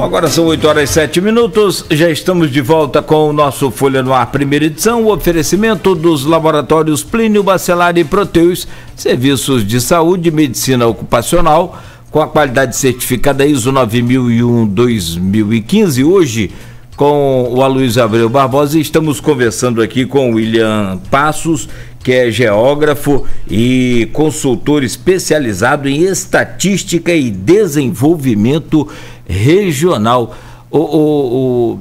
Agora são 8h07, já estamos de volta com o nosso Folha no Ar, primeira edição, o oferecimento dos laboratórios Plínio Bacelar e Proteus, serviços de saúde e medicina ocupacional, com a qualidade certificada ISO 9001-2015. Hoje, com o Aloysio Abreu Barbosa, estamos conversando aqui com o William Passos, que é geógrafo e consultor especializado em estatística e desenvolvimento regional. O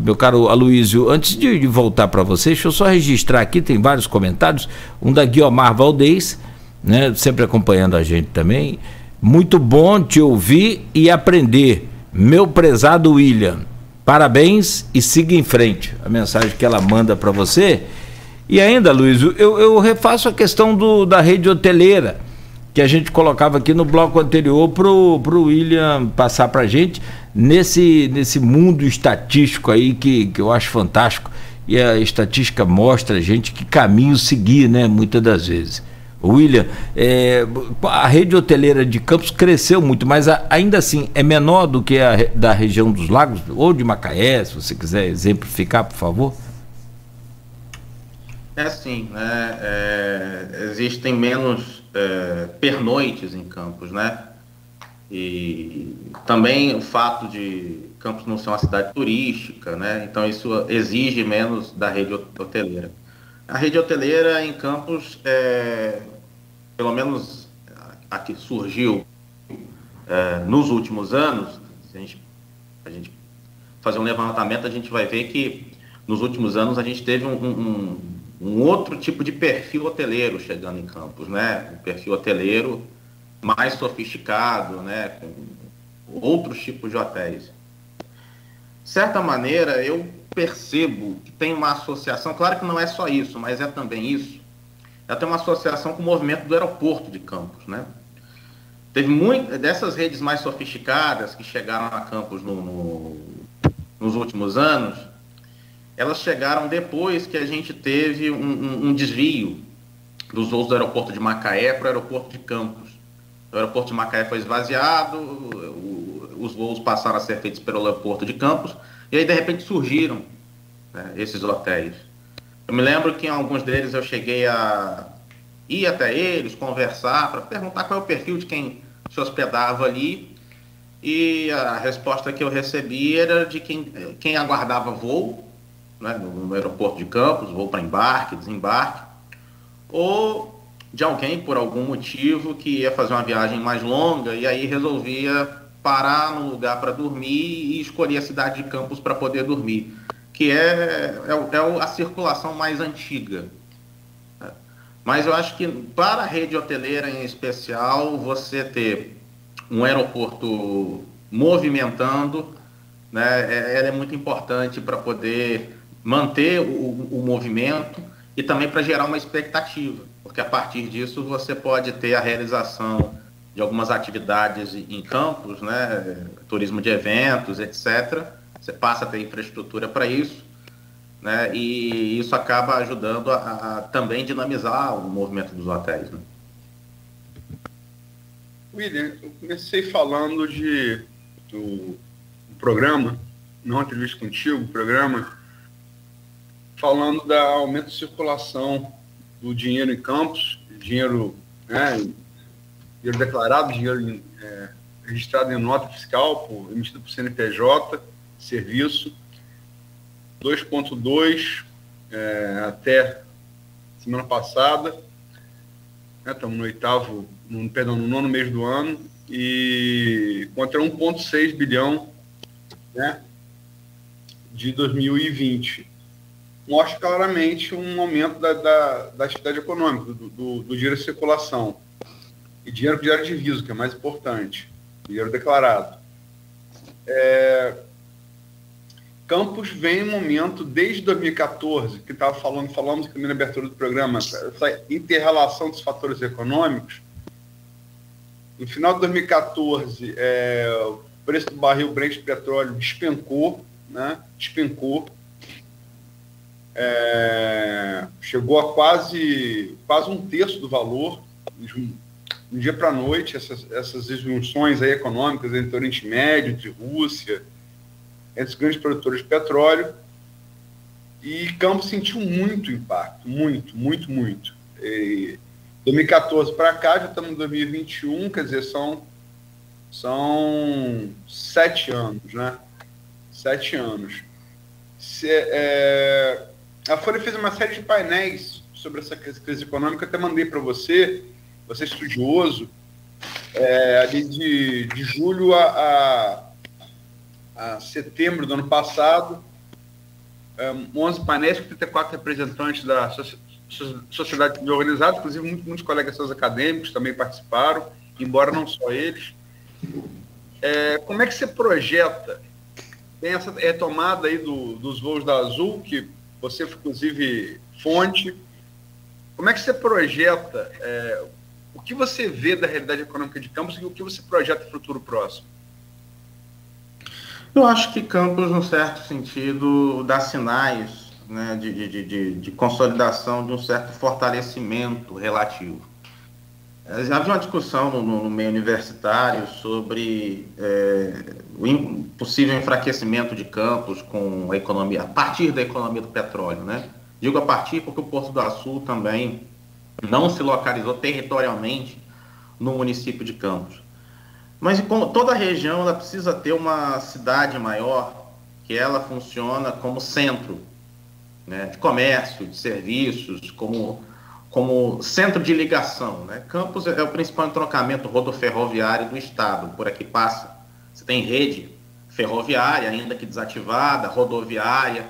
meu caro Aloysio, antes de voltar para você, deixa eu só registrar aqui, tem vários comentários, um da Guiomar Valdez, né, sempre acompanhando a gente também. Muito bom te ouvir e aprender, meu prezado William. Parabéns e siga em frente. A mensagem que ela manda para você. E ainda, Aloysio, eu refaço a questão da rede hoteleira, que a gente colocava aqui no bloco anterior pro William passar para a gente, nesse mundo estatístico aí que eu acho fantástico. E a estatística mostra a gente que caminho seguir, né, muitas das vezes. William, a rede hoteleira de Campos cresceu muito, mas ainda assim é menor do que a da região dos lagos, ou de Macaé, se você quiser exemplificar, por favor. Sim, né? Existem menos pernoites em Campos, né? E também o fato de Campos não ser uma cidade turística, né? Então isso exige menos da rede hoteleira. A rede hoteleira em Campos, pelo menos a que surgiu nos últimos anos, se a gente fazer um levantamento, a gente vai ver que nos últimos anos a gente teve um outro tipo de perfil hoteleiro chegando em Campos, né? Um perfil hoteleiro mais sofisticado, né? Com outros tipos de hotéis. De certa maneira, eu percebo que tem uma associação, claro que não é só isso, mas é também isso. Ela tem uma associação com o movimento do aeroporto de Campos, né? Teve muitas dessas redes mais sofisticadas que chegaram a Campos nos últimos anos. Elas chegaram depois que a gente teve um desvio dos voos do aeroporto de Macaé para o aeroporto de Campos. O aeroporto de Macaé foi esvaziado, os voos passaram a ser feitos pelo aeroporto de Campos, e aí de repente surgiram, né, esses hotéis. Eu me lembro que em alguns deles eu cheguei a ir até eles, conversar, para perguntar qual é o perfil de quem se hospedava ali, e a resposta que eu recebi era de quem aguardava voo, né, no aeroporto de Campos, voo para embarque, desembarque, ou de alguém, por algum motivo, que ia fazer uma viagem mais longa e aí resolvia parar num lugar para dormir e escolher a cidade de Campos para poder dormir, que é a circulação mais antiga. Mas eu acho que para a rede hoteleira em especial, você ter um aeroporto movimentando, né, ela é muito importante para poder manter o movimento e também para gerar uma expectativa, porque a partir disso você pode ter a realização de algumas atividades em Campos, né, turismo de eventos, etc. Você passa a ter infraestrutura para isso, né, e isso acaba ajudando a também dinamizar o movimento dos hotéis, né? William, eu comecei falando do programa, não entrevista contigo, o programa, falando da aumento de circulação do dinheiro em Campos, dinheiro, né, dinheiro declarado, dinheiro registrado em nota fiscal, emitido por CNPJ, serviço, 2,2 até semana passada, né, estamos no nono mês do ano, e contra 1,6 bilhão, né, de 2020. Mostra claramente um aumento da atividade econômica, do dinheiro em circulação. E dinheiro de divisa, que é mais importante. Dinheiro declarado. Campos vem um momento, desde 2014, que falamos também na abertura do programa, essa inter-relação dos fatores econômicos. No final de 2014, o preço do barril Brent de petróleo despencou, né? Chegou a quase um terço do valor, do dia para a noite, essas junções aí econômicas entre o Oriente Médio, entre Rússia, entre os grandes produtores de petróleo, e Campos sentiu muito impacto, muito. E 2014 para cá, já estamos em 2021, quer dizer, são 7 anos, né? 7 anos. A Folha fez uma série de painéis sobre essa crise econômica, até mandei para você é estudioso, ali de julho a setembro do ano passado, 11 painéis com 34 representantes da sociedade civil organizada, inclusive muitos colegas seus acadêmicos também participaram, embora não só eles. Como é que você projeta? Tem essa retomada aí dos voos da Azul, que você, inclusive, fonte. Como é que você projeta o que você vê da realidade econômica de Campos e o que você projeta no futuro próximo? Eu acho que Campos, num certo sentido, dá sinais, né, de consolidação, de um certo fortalecimento relativo. Havia uma discussão no meio universitário sobre o possível enfraquecimento de Campos com a economia, a partir da economia do petróleo, né? Digo a partir porque o Porto do Açu também não se localizou territorialmente no município de Campos. Mas como toda a região, ela precisa ter uma cidade maior que ela funciona como centro, né, de comércio, de serviços, como centro de ligação, né? Campos é o principal entroncamento rodoferroviário do estado, por aqui passa. Você tem rede ferroviária, ainda que desativada, rodoviária,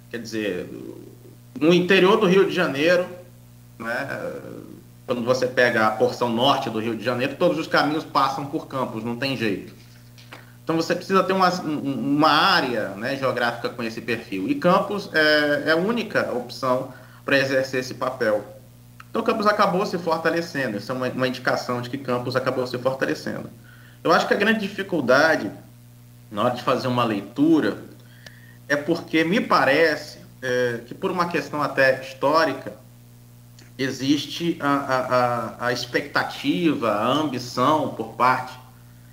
quer dizer, no interior do Rio de Janeiro, né, quando você pega a porção norte do Rio de Janeiro, todos os caminhos passam por Campos, não tem jeito. Então você precisa ter uma área, né, geográfica com esse perfil. E Campos é a única opção para exercer esse papel. Então Campos acabou se fortalecendo. Isso é uma indicação de que Campos acabou se fortalecendo. Eu acho que a grande dificuldade, na hora de fazer uma leitura, é porque me parece que, por uma questão até histórica, existe a expectativa, a ambição por parte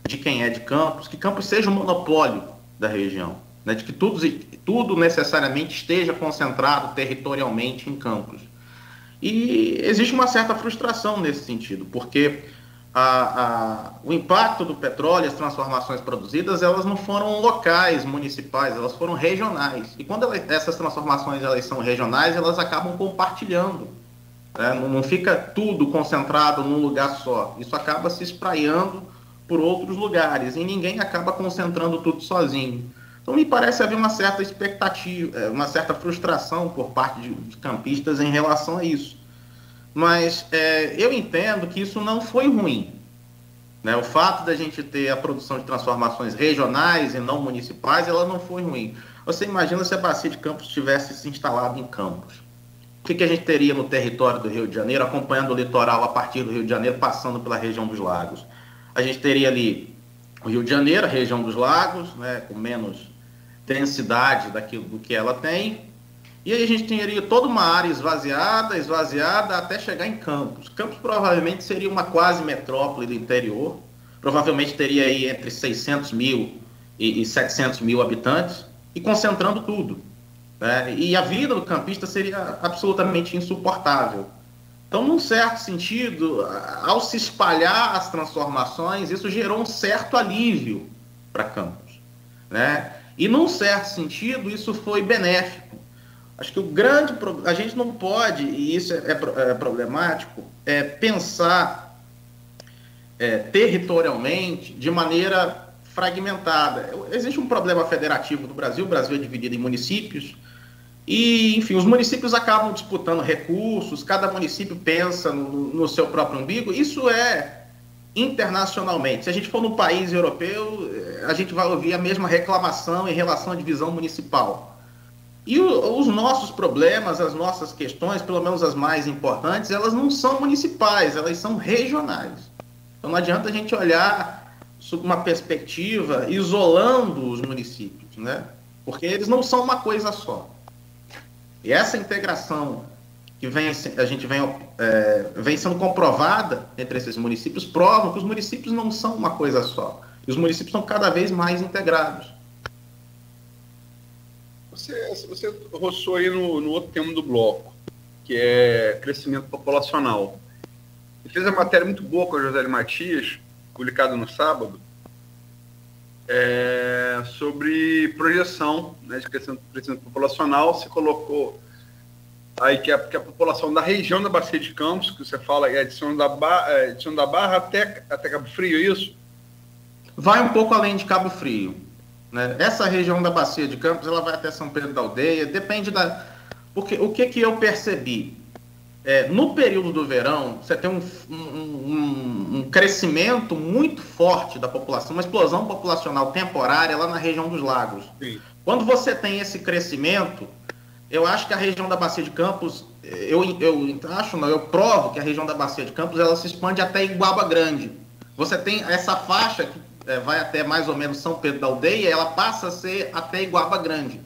de quem é de Campos, que Campos seja um monopólio da região, né? De que tudo necessariamente esteja concentrado territorialmente em Campos. E existe uma certa frustração nesse sentido, porque o impacto do petróleo, as transformações produzidas, elas não foram locais, municipais, elas foram regionais. E quando essas transformações elas são regionais, elas acabam compartilhando. Não fica tudo concentrado num lugar só. Isso acaba se espraiando por outros lugares e ninguém acaba concentrando tudo sozinho. Então me parece haver uma certa expectativa, uma certa frustração por parte de campistas em relação a isso. Mas eu entendo que isso não foi ruim, né? O fato da gente ter a produção de transformações regionais e não municipais, ela não foi ruim. Você imagina se a Bacia de Campos tivesse se instalado em Campos. O que a gente teria no território do Rio de Janeiro, acompanhando o litoral a partir do Rio de Janeiro, passando pela região dos lagos? A gente teria ali o Rio de Janeiro, a região dos lagos, né, com menos densidade do que ela tem, e aí a gente teria toda uma área esvaziada até chegar em Campos. Campos provavelmente seria uma quase metrópole do interior, provavelmente teria aí entre 600 mil e 700 mil habitantes, e concentrando tudo, né? E a vida do campista seria absolutamente insuportável. Então, num certo sentido, ao se espalhar as transformações, isso gerou um certo alívio para Campos, né? E num certo sentido, isso foi benéfico. Acho que o grande problema, a gente não pode, e isso é problemático, pensar territorialmente de maneira fragmentada. Existe um problema federativo no Brasil, o Brasil é dividido em municípios, e, enfim, os municípios acabam disputando recursos, cada município pensa no seu próprio umbigo. Isso é internacionalmente. Se a gente for no país europeu, a gente vai ouvir a mesma reclamação em relação à divisão municipal. E os nossos problemas, as nossas questões, pelo menos as mais importantes, elas não são municipais, elas são regionais. Então não adianta a gente olhar sob uma perspectiva isolando os municípios, né? Porque eles não são uma coisa só. E essa integração que a gente vem sendo comprovada entre esses municípios, provam que os municípios não são uma coisa só. E os municípios são cada vez mais integrados. Você roçou aí no outro tema do bloco, que é crescimento populacional. E fez uma matéria muito boa com a José Matias, publicada no sábado, sobre projeção, né, de crescimento populacional. Se colocou aí que a população da região da Bacia de Campos, que você fala, é de São da Barra até Cabo Frio, é isso? Vai um pouco além de Cabo Frio, né? Essa região da Bacia de Campos, ela vai até São Pedro da Aldeia, depende da... Porque o que eu percebi? No período do verão, você tem um crescimento muito forte da população, uma explosão populacional temporária lá na região dos lagos. Sim. Quando você tem esse crescimento, eu acho que a região da Bacia de Campos, eu provo que a região da Bacia de Campos, ela se expande até Iguaba Grande. Você tem essa faixa que vai até mais ou menos São Pedro da Aldeia, ela passa a ser até Iguaba Grande.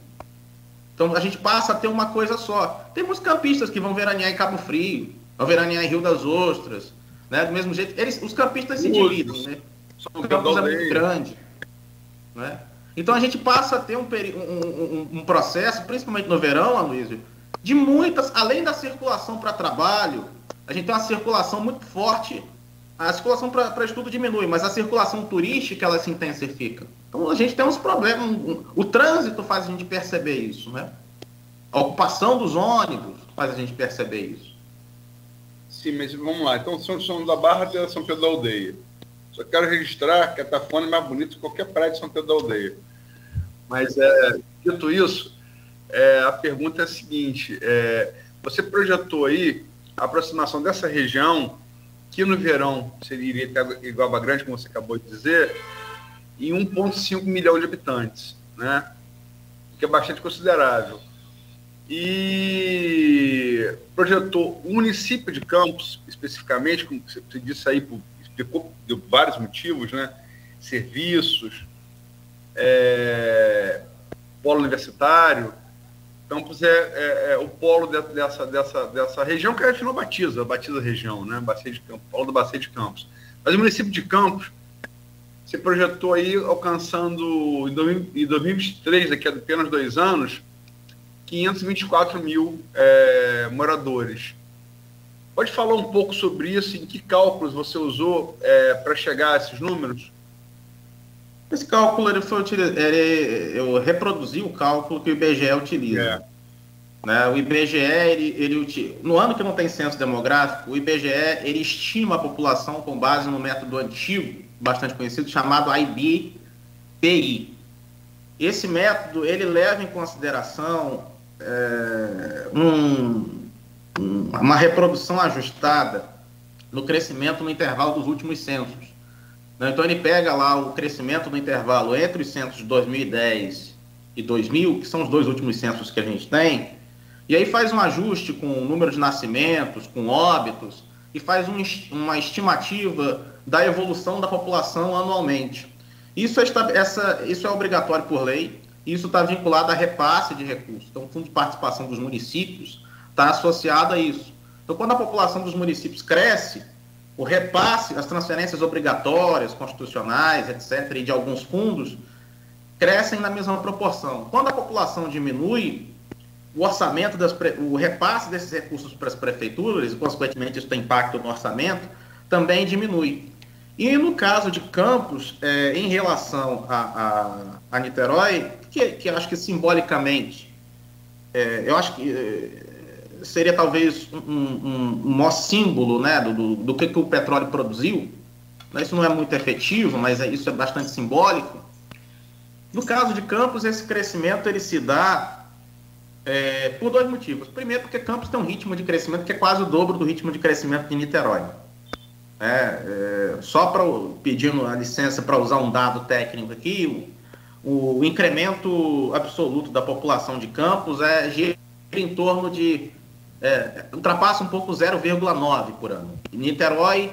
Então a gente passa a ter uma coisa só. Tem muitos campistas que vão veranear em Cabo Frio, vão veranear em Rio das Ostras, né? Do mesmo jeito, os campistas se dividem, né? O campus é muito grande, né? Então a gente passa a ter um processo, principalmente no verão, Aloysio, de muitas, além da circulação para trabalho, a gente tem uma circulação muito forte. A circulação para estudo diminui, mas a circulação turística ela se intensifica. Então a gente tem uns problemas, o trânsito faz a gente perceber isso, né? A ocupação dos ônibus faz a gente perceber isso. Sim, mas vamos lá. Então, São da Barra até São Pedro da Aldeia. Só quero registrar que a Tafona é mais bonita que qualquer praia de São Pedro da Aldeia. Mas, dito isso, a pergunta é a seguinte. Você projetou aí a aproximação dessa região, que no verão seria até Iguaba Grande, como você acabou de dizer, em 1,5 milhão de habitantes, né? Que é bastante considerável. E projetou o município de Campos, especificamente, como você disse aí, explicou de vários motivos, né? Serviços, polo universitário. Campos é o polo dessa região que a gente não batiza a região, né? Bacia de Campos, polo da Bacia de Campos. Mas o município de Campos se projetou aí alcançando em 2023, daqui a apenas 2 anos, 524 mil moradores. Pode falar um pouco sobre isso, em que cálculos você usou para chegar a esses números? Esse cálculo eu reproduzi o cálculo que o IBGE utiliza. Né? O IBGE, no ano que não tem censo demográfico, o IBGE ele estima a população com base no método antigo, bastante conhecido, chamado IBPI. Esse método ele leva em consideração uma reprodução ajustada no crescimento no intervalo dos últimos censos. Então ele pega lá o crescimento no intervalo entre os censos de 2010 e 2000, que são os 2 últimos censos que a gente tem, e aí faz um ajuste com o número de nascimentos, com óbitos, e faz uma estimativa da evolução da população anualmente. Isso é obrigatório por lei, e isso está vinculado a repasse de recursos. Então o Fundo de Participação dos Municípios está associado a isso. Então quando a população dos municípios cresce, o repasse, as transferências obrigatórias, constitucionais, etc., e de alguns fundos, crescem na mesma proporção. Quando a população diminui, o repasse desses recursos para as prefeituras, e consequentemente isso tem impacto no orçamento, também diminui. E no caso de Campos, em relação a Niterói, que acho que simbolicamente, eu acho que seria talvez um maior símbolo, né, do que o petróleo produziu. Isso não é muito efetivo, mas isso é bastante simbólico. No caso de Campos, esse crescimento ele se dá por 2 motivos. Primeiro, porque Campos tem um ritmo de crescimento que é quase o dobro do ritmo de crescimento de Niterói. Só pedindo a licença para usar um dado técnico aqui, o incremento absoluto da população de Campos gira em torno de ultrapassa um pouco 0,9 por ano. E Niterói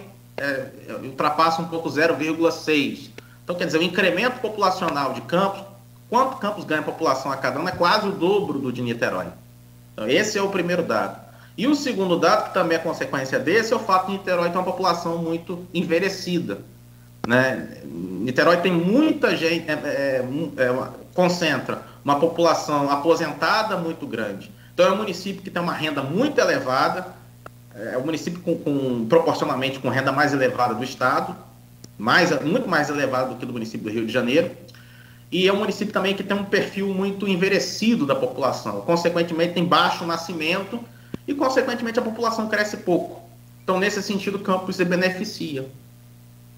ultrapassa um pouco 0,6. Então, quer dizer, o incremento populacional de Campos, quanto Campos ganha população a cada ano, é quase o dobro do de Niterói. Então, esse é o primeiro dado. E o segundo dado, que também é consequência desse, é o fato de Niterói ter uma população muito envelhecida, né? Niterói tem muita gente, concentra uma população aposentada muito grande. Então é um município que tem uma renda muito elevada, é um município proporcionalmente com renda mais elevada do estado, muito mais elevada do que do município do Rio de Janeiro. E é um município também que tem um perfil muito envelhecido da população. Consequentemente, tem baixo nascimento e, consequentemente, a população cresce pouco. Então, nesse sentido, Campos se beneficia,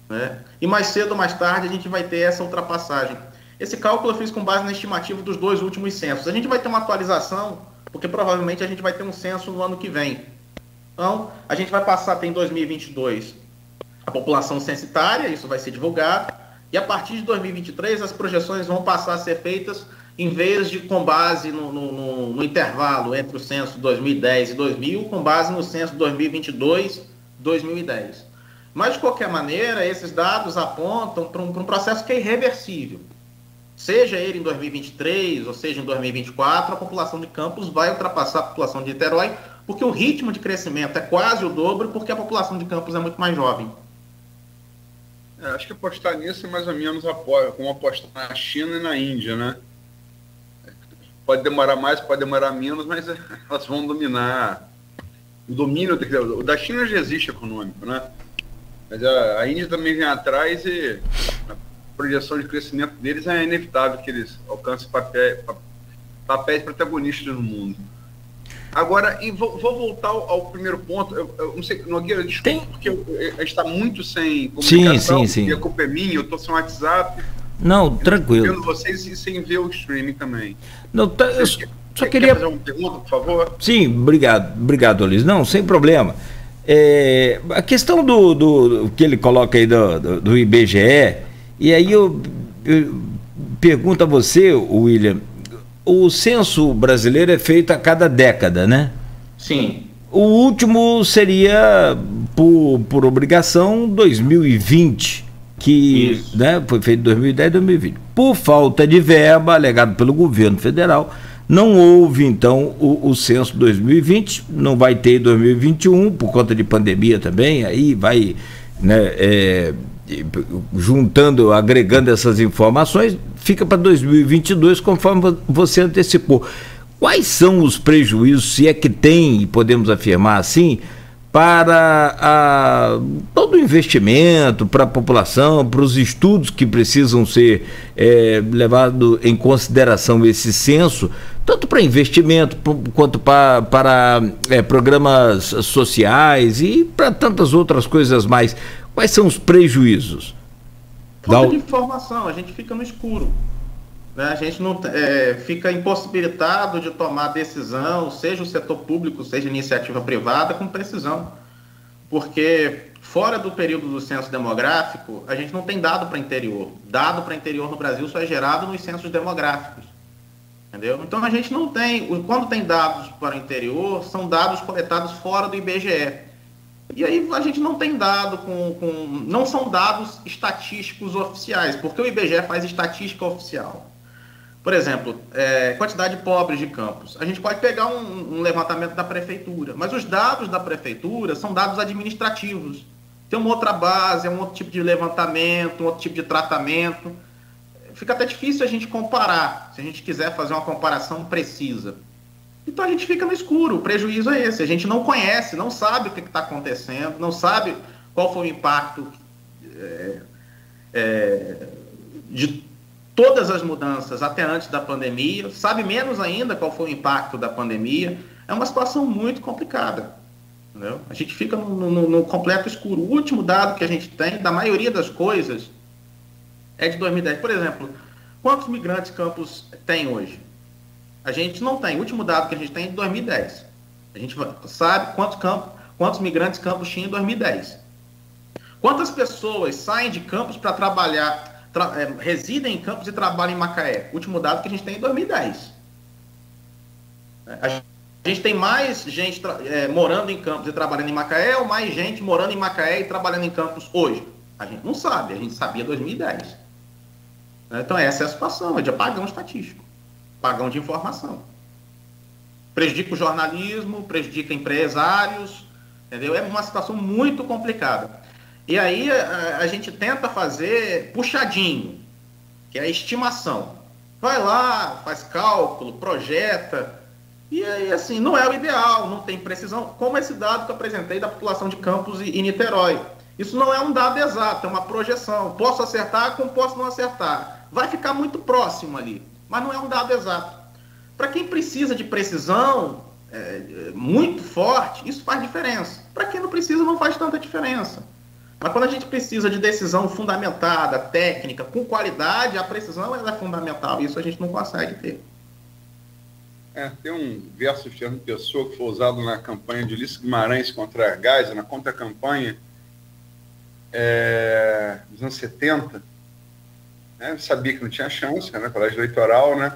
né? E mais cedo ou mais tarde, a gente vai ter essa ultrapassagem. Esse cálculo eu fiz com base na estimativa dos 2 últimos censos. A gente vai ter uma atualização, porque provavelmente a gente vai ter um censo no ano que vem. Então, a gente vai passar, tem 2022, a população censitária, isso vai ser divulgado, e a partir de 2023 as projeções vão passar a ser feitas, em vez de com base no intervalo entre o censo 2010 e 2000, com base no censo 2022-2010. Mas, de qualquer maneira, esses dados apontam para um processo que é irreversível. Seja ele em 2023 ou seja em 2024, a população de Campos vai ultrapassar a população de Niterói, porque o ritmo de crescimento é quase o dobro, porque a população de Campos é muito mais jovem. Acho que apostar nisso é mais ou menos como apostar na China e na Índia, né? Pode demorar mais, pode demorar menos, mas elas vão dominar. O domínio o da China já existe econômico, né? Mas a Índia também vem atrás e a projeção de crescimento deles é inevitável que eles alcancem papéis protagonistas no mundo. Agora, vou voltar ao primeiro ponto. Eu não sei, Nogueira, desculpa, porque a gente está muito sem comunicação. Sim. E a culpa é minha, eu estou sem WhatsApp. Não, tranquilo. Vendo vocês e sem ver o streaming também. Não, eu só queria... Quer fazer uma pergunta, por favor? Sim, obrigado, Luiz. Não, sem problema. A questão do que ele coloca aí do IBGE, e aí eu pergunto a você, William, o censo brasileiro é feito a cada década, né? Sim. O último seria, por obrigação, 2020, que, né, foi feito em 2010 e 2020. Por falta de verba, alegado pelo governo federal, não houve, então, o censo 2020, não vai ter em 2021, por conta de pandemia também, aí vai, né, juntando, agregando essas informações, fica para 2022, conforme você antecipou. Quais são os prejuízos, se é que tem, e podemos afirmar assim, para todo o investimento, para a população, para os estudos que precisam ser levados em consideração esse censo, tanto para investimento quanto para programas sociais e para tantas outras coisas mais. Quais são os prejuízos? Falta de informação, a gente fica no escuro, né? A gente não fica impossibilitado de tomar decisão, seja o setor público, seja iniciativa privada, com precisão. Porque fora do período do censo demográfico, a gente não tem dado para interior. Dado para interior no Brasil só é gerado nos censos demográficos. Entendeu? Então a gente não tem, quando tem dados para o interior, são dados coletados fora do IBGE. E aí a gente não tem dado não são dados estatísticos oficiais, porque o IBGE faz estatística oficial. Por exemplo, quantidade de pobres de Campos. A gente pode pegar um levantamento da prefeitura, mas os dados da prefeitura são dados administrativos. Tem uma outra base, é um outro tipo de levantamento, um outro tipo de tratamento. Fica até difícil a gente comparar, se a gente quiser fazer uma comparação precisa. Então a gente fica no escuro, o prejuízo é esse. A gente não conhece, não sabe o que está acontecendo, não sabe qual foi o impacto de todas as mudanças até antes da pandemia, sabe menos ainda qual foi o impacto da pandemia. É uma situação muito complicada, entendeu? A gente fica no completo escuro. O último dado que a gente tem, da maioria das coisas, é de 2010. Por exemplo, quantos migrantes Campos tem hoje? A gente não tem. O último dado que a gente tem é de 2010. A gente sabe quantos migrantes Campos tinha em 2010. Quantas pessoas saem de Campos para trabalhar, residem em Campos e trabalham em Macaé? O último dado que a gente tem é em 2010. A gente tem mais gente morando em Campos e trabalhando em Macaé, ou mais gente morando em Macaé e trabalhando em Campos hoje? A gente não sabe. A gente sabia em 2010. Então essa é a situação, é de apagão estatístico. Apagão de informação. prejudica o jornalismo, prejudica empresários, entendeu? É uma situação muito complicada. E aí a gente tenta fazer puxadinho, que é a estimação. Vai lá, faz cálculo, projeta, e aí assim, não é o ideal, não tem precisão, como esse dado que eu apresentei da população de Campos e Niterói. Isso não é um dado exato, é uma projeção. Posso acertar como posso não acertar. Vai ficar muito próximo ali, mas não é um dado exato. Para quem precisa de precisão muito forte, isso faz diferença. Para quem não precisa, não faz tanta diferença. Mas quando a gente precisa de decisão fundamentada, técnica, com qualidade, a precisão ela é fundamental. Isso a gente não consegue ter. Tem um verso de Fernando Pessoa que foi usado na campanha de Ulisses Guimarães contra a Geisel, na contra-campanha dos anos 70. Né? Sabia que não tinha chance, né? Colégio eleitoral, né?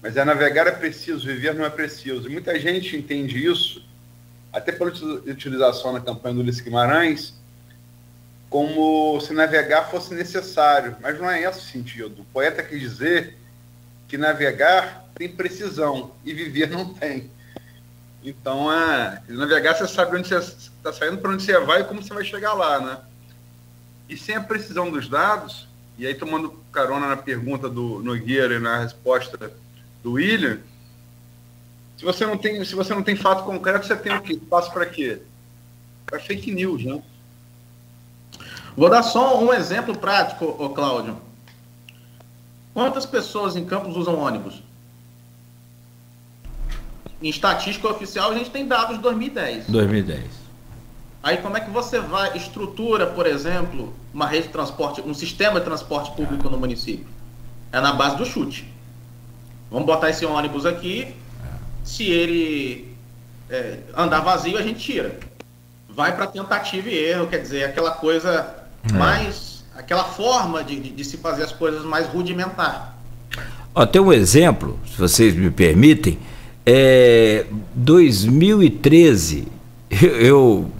Mas navegar é preciso, viver não é preciso. E muita gente entende isso, até pela utilização na campanha do Ulisses Guimarães, como se navegar fosse necessário. Mas não é esse o sentido. O poeta quis dizer que navegar tem precisão e viver não tem. Então, navegar você sabe onde você está saindo, para onde você vai e como você vai chegar lá, né? E sem a precisão dos dados, e aí tomando carona na pergunta do Nogueira e na resposta do William, se você não tem fato concreto, você tem o quê? Espaço para quê? Para fake news, né? Vou dar só um exemplo prático, Cláudio. Quantas pessoas em Campos usam ônibus? Em estatística oficial, a gente tem dados de 2010. 2010. Aí como é que você estrutura, por exemplo, uma rede de transporte, um sistema de transporte público no município? É na base do chute. Vamos botar esse ônibus aqui, se ele andar vazio, a gente tira. Vai para tentativa e erro, quer dizer, aquela coisa mais... aquela forma de se fazer as coisas mais rudimentar. Tem um exemplo, se vocês me permitem. 2013, eu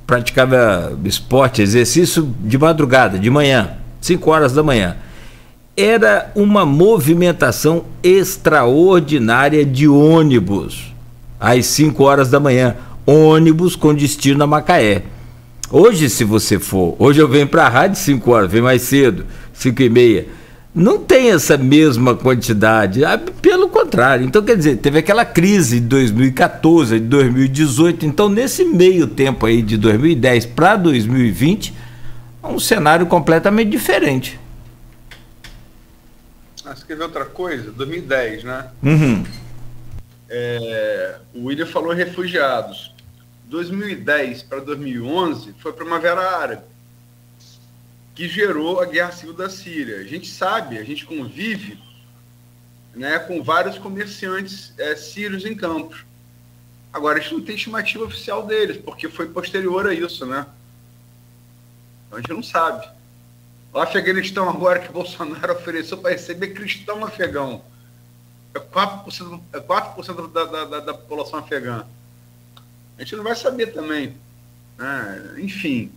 praticava esporte, exercício de madrugada, de manhã, 5 horas da manhã. Era uma movimentação extraordinária de ônibus, às 5 horas da manhã, ônibus com destino a Macaé. Hoje, se você for, hoje eu venho para a rádio 5 horas, venho mais cedo, 5h30, não tem essa mesma quantidade, pelo contrário. Então, quer dizer, teve aquela crise de 2014, de 2018, então nesse meio tempo aí de 2010 para 2020, é um cenário completamente diferente. Você quer ver outra coisa? 2010, né? Uhum. O William falou refugiados. 2010 para 2011 foi a Primavera Árabe, que gerou a Guerra Civil da Síria. A gente sabe, a gente convive, né, com vários comerciantes sírios em Campos. Agora, a gente não tem estimativa oficial deles, porque foi posterior a isso, né? Então, a gente não sabe. O Afeganistão, agora que Bolsonaro ofereceu para receber cristão afegão, é 4% da população afegã. A gente não vai saber também, né? Enfim.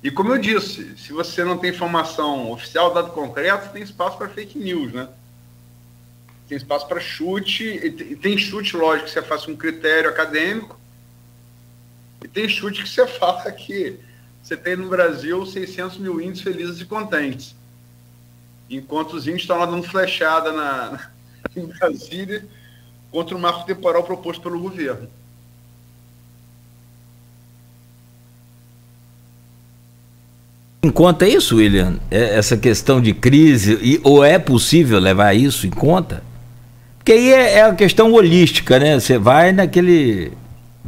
E como eu disse, se você não tem informação oficial, dado concreto, tem espaço para fake news, né? Tem espaço para chute, e tem chute, lógico, que você faz um critério acadêmico, e tem chute que você fala que você tem no Brasil 600 mil índios felizes e contentes, enquanto os índios estão lá dando flechada em Brasília contra o marco temporal proposto pelo governo. Em conta isso, William? Essa questão de crise, ou é possível levar isso em conta? Porque aí é a questão holística, né? Você vai no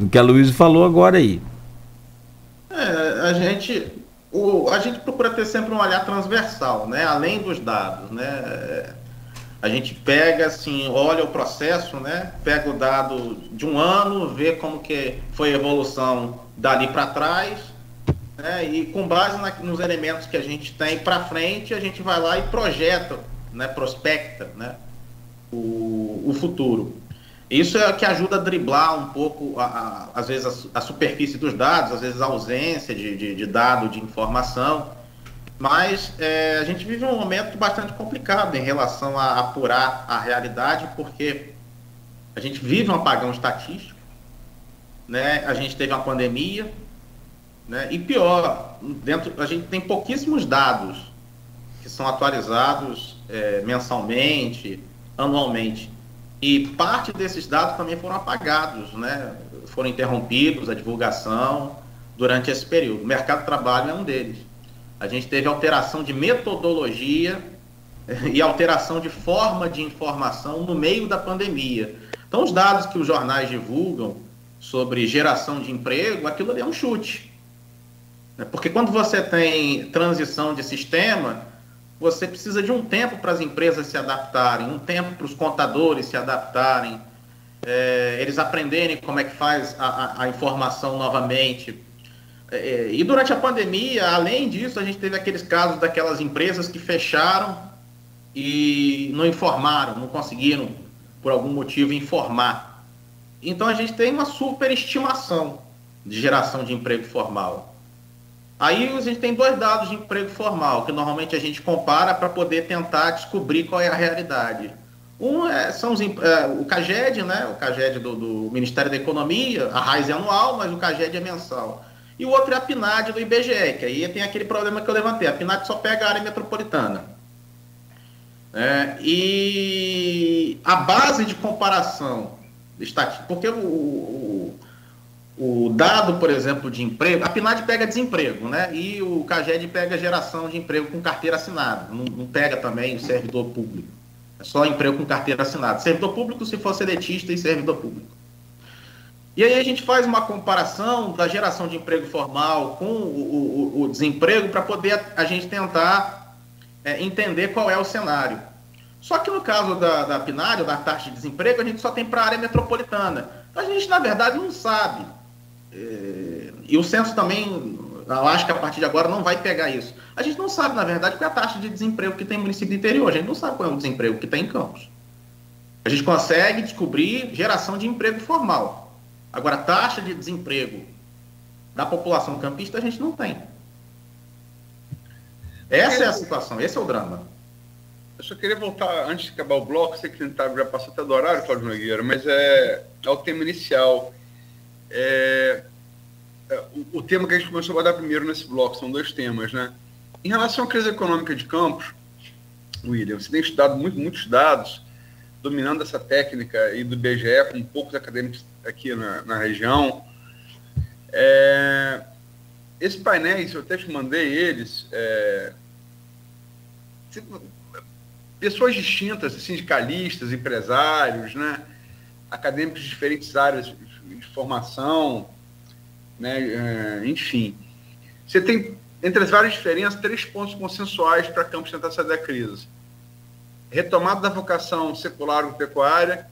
que a Luísa falou agora aí. A gente procura ter sempre um olhar transversal, né? Além dos dados, né? A gente pega, assim, olha o processo, né? Pega o dado de um ano, vê como que foi a evolução dali para trás, e com base nos elementos que a gente tem para frente, a gente vai lá e projeta, né, prospecta, né, o futuro. Isso é o que ajuda a driblar um pouco, às vezes, a superfície dos dados, às vezes a ausência de dado, de informação. Mas a gente vive um momento bastante complicado em relação a apurar a realidade, porque A gente vive um apagão estatístico, né? A gente teve uma pandemia, né? E pior, a gente tem pouquíssimos dados que são atualizados mensalmente, anualmente. E parte desses dados também foram apagados, né? Foram interrompidos a divulgação durante esse período. O mercado de trabalho é um deles. A gente teve alteração de metodologia e alteração de forma de informação no meio da pandemia. Então, os dados que os jornais divulgam sobre geração de emprego, aquilo ali é um chute. Porque quando você tem transição de sistema, você precisa de um tempo para as empresas se adaptarem, um tempo para os contadores se adaptarem, eles aprenderem como é que faz a informação novamente. E durante a pandemia, além disso, a gente teve aqueles casos daquelas empresas que fecharam e não informaram, não conseguiram, por algum motivo, informar. Então, a gente tem uma superestimação de geração de emprego formal. Aí a gente tem 2 dados de emprego formal, que normalmente a gente compara para poder tentar descobrir qual é a realidade. Um são o CAGED, né? O CAGED do Ministério da Economia, a RAIS é anual, mas o CAGED é mensal. E o outro é a PNAD do IBGE, que aí tem aquele problema que eu levantei. A PNAD só pega a área metropolitana. E a base de comparação estatística, porque o dado, por exemplo, de emprego, a PNAD pega desemprego, né? E o CAGED pega geração de emprego com carteira assinada. Não pega também o servidor público. É só emprego com carteira assinada. Servidor público se for seletista e servidor público. E aí a gente faz uma comparação da geração de emprego formal com o desemprego para poder a gente tentar entender qual é o cenário. Só que no caso da PNAD, da taxa de desemprego, a gente só tem para a área metropolitana. Então a gente, na verdade, não sabe. E o censo também, eu acho que a partir de agora não vai pegar isso. A gente não sabe, na verdade, qual é a taxa de desemprego que tem no município do interior. A gente não sabe qual é o desemprego que tem em Campos. A gente consegue descobrir geração de emprego formal. Agora, taxa de desemprego da população campista a gente não tem. Essa é a situação, esse é o drama. Eu só queria voltar, antes de acabar o bloco, sei que já passou até do horário, Cláudio Nogueira, mas é o tema inicial. O tema que a gente começou a abordar primeiro nesse bloco, são 2 temas, né? Em relação à crise econômica de Campos, William, você tem estudado muitos dados, dominando essa técnica e do IBGE, com poucos acadêmicos aqui na região. Esses painéis, eu até te mandei eles, pessoas distintas, sindicalistas, empresários, né? Acadêmicos de diferentes áreas de formação, né? Enfim. Você tem, entre as várias diferenças, 3 pontos consensuais para Campos tentar sair da crise. Retomada da vocação secular agropecuária,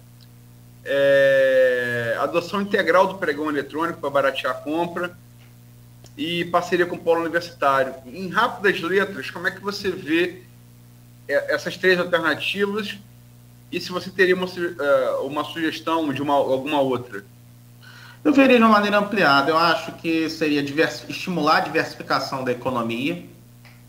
adoção integral do pregão eletrônico para baratear a compra e parceria com o polo universitário. Em rápidas letras, como é que você vê essas 3 alternativas e se você teria uma sugestão de alguma outra? Eu veria de uma maneira ampliada. Eu acho que seria estimular a diversificação da economia,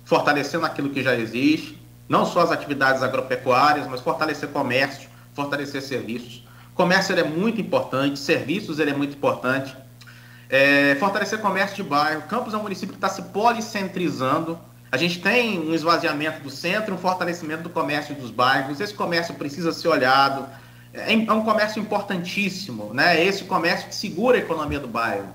fortalecendo aquilo que já existe, não só as atividades agropecuárias, mas fortalecer comércio, fortalecer serviços. Comércio ele é muito importante, serviços ele é muito importante. Fortalecer comércio de bairro. Campos é um município que está se policentrizando. A gente tem um esvaziamento do centro, um fortalecimento do comércio dos bairros. Esse comércio precisa ser olhado. É um comércio importantíssimo, né? Esse comércio que segura a economia do bairro.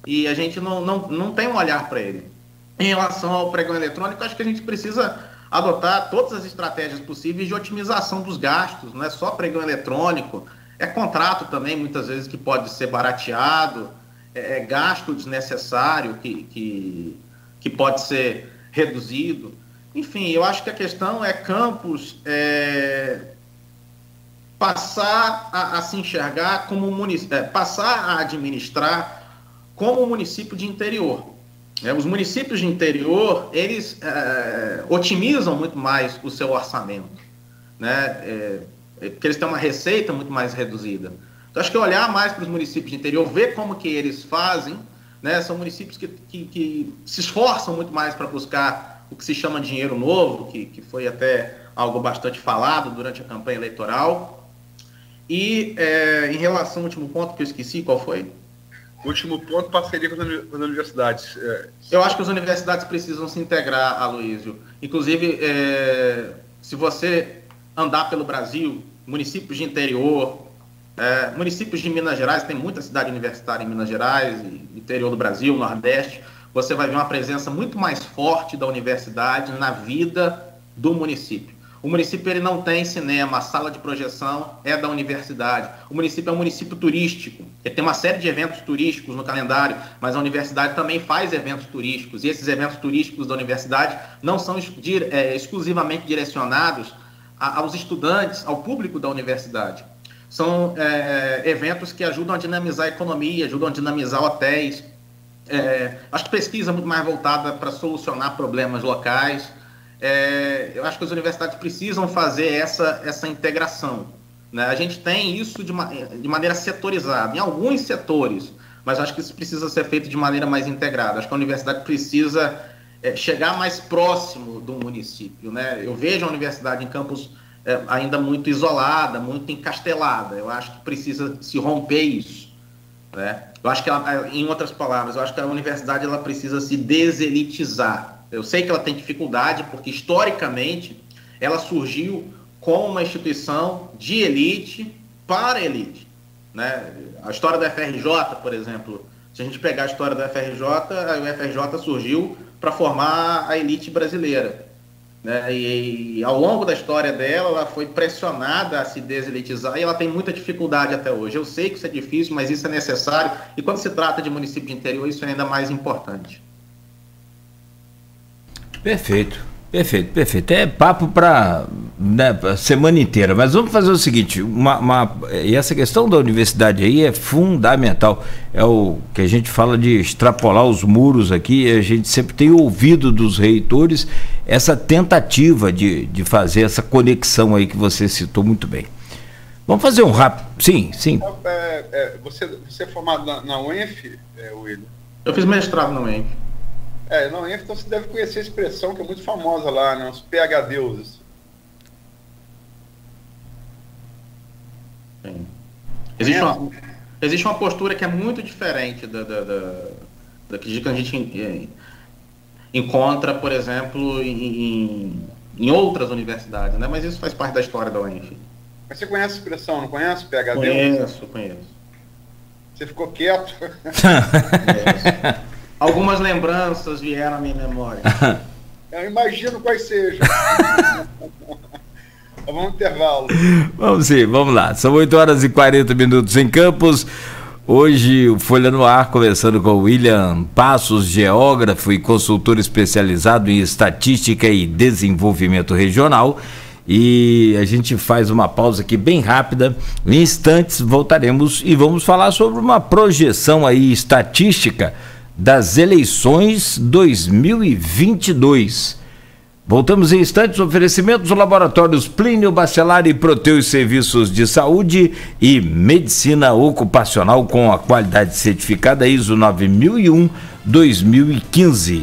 E a gente não tem um olhar para ele. Em relação ao pregão eletrônico, acho que a gente precisa adotar todas as estratégias possíveis de otimização dos gastos. Não é só pregão eletrônico, é contrato também, muitas vezes, que pode ser barateado, gasto desnecessário que pode ser reduzido. Enfim, eu acho que a questão é Campos passar a se enxergar como passar a administrar como um município de interior. Os municípios de interior, eles otimizam muito mais o seu orçamento, né? Porque eles têm uma receita muito mais reduzida. Então, acho que olhar mais para os municípios de interior, ver como que eles fazem, né? São municípios que se esforçam muito mais para buscar o que se chama dinheiro novo, que foi até algo bastante falado durante a campanha eleitoral. E em relação ao último ponto que eu esqueci, qual foi? O último ponto, parceria com as universidades. Eu acho que as universidades precisam se integrar, Aloysio. Inclusive, se você andar pelo Brasil, municípios de interior, municípios de Minas Gerais, tem muita cidade universitária em Minas Gerais, interior do Brasil, Nordeste, você vai ver uma presença muito mais forte da universidade na vida do município. O município ele não tem cinema, a sala de projeção é da universidade. O município é um município turístico, ele tem uma série de eventos turísticos no calendário, mas a universidade também faz eventos turísticos, e esses eventos turísticos da universidade não são exclusivamente direcionados aos estudantes, ao público da universidade. São eventos que ajudam a dinamizar a economia, ajudam a dinamizar hotéis. Acho que pesquisa muito mais voltada para solucionar problemas locais. Eu acho que as universidades precisam fazer essa integração, né? A gente tem isso de maneira setorizada, em alguns setores, mas acho que isso precisa ser feito de maneira mais integrada. Acho que a universidade precisa chegar mais próximo do município, né? Eu vejo a universidade em campos ainda muito isolada, muito encastelada. Eu acho que precisa se romper isso, né? Eu acho que em outras palavras, eu acho que a universidade ela precisa se deselitizar. Eu sei que ela tem dificuldade, porque historicamente ela surgiu como uma instituição de elite para elite, né? A história da FRJ, por exemplo, se a gente pegar a história da FRJ, a UFRJ surgiu para formar a elite brasileira, né? E ao longo da história dela, ela foi pressionada a se deselitizar e ela tem muita dificuldade até hoje. Eu sei que isso é difícil, mas isso é necessário, e quando se trata de município de interior, isso é ainda mais importante. Perfeito, perfeito, perfeito. É papo para a semana inteira, mas vamos fazer o seguinte, e essa questão da universidade aí é fundamental, é o que a gente fala de extrapolar os muros aqui, a gente sempre tem ouvido dos reitores essa tentativa de fazer essa conexão aí que você citou muito bem. Vamos fazer um rápido, sim. Você é formado na UENF, William? Eu fiz mestrado na UENF. Não, então você deve conhecer a expressão que é muito famosa lá, né? Os PhDs. Existe uma postura que é muito diferente da que a gente encontra, por exemplo, em outras universidades, né? Mas isso faz parte da história da UENF. Mas você conhece a expressão, não conhece? PhD? Conheço. Você ficou quieto? Algumas lembranças vieram à minha memória. Eu imagino quais sejam. Vamos ao intervalo. Vamos lá. São 8h40 em Campos. Hoje o Folha no Ar, conversando com o William Passos, geógrafo e consultor especializado em estatística e desenvolvimento regional. E a gente faz uma pausa aqui bem rápida. Em instantes voltaremos e vamos falar sobre uma projeção aí estatística das eleições 2022. Voltamos em instantes. Oferecimentos laboratórios Plínio Bacelar e Proteus Serviços de Saúde e Medicina Ocupacional com a qualidade certificada ISO 9001-2015.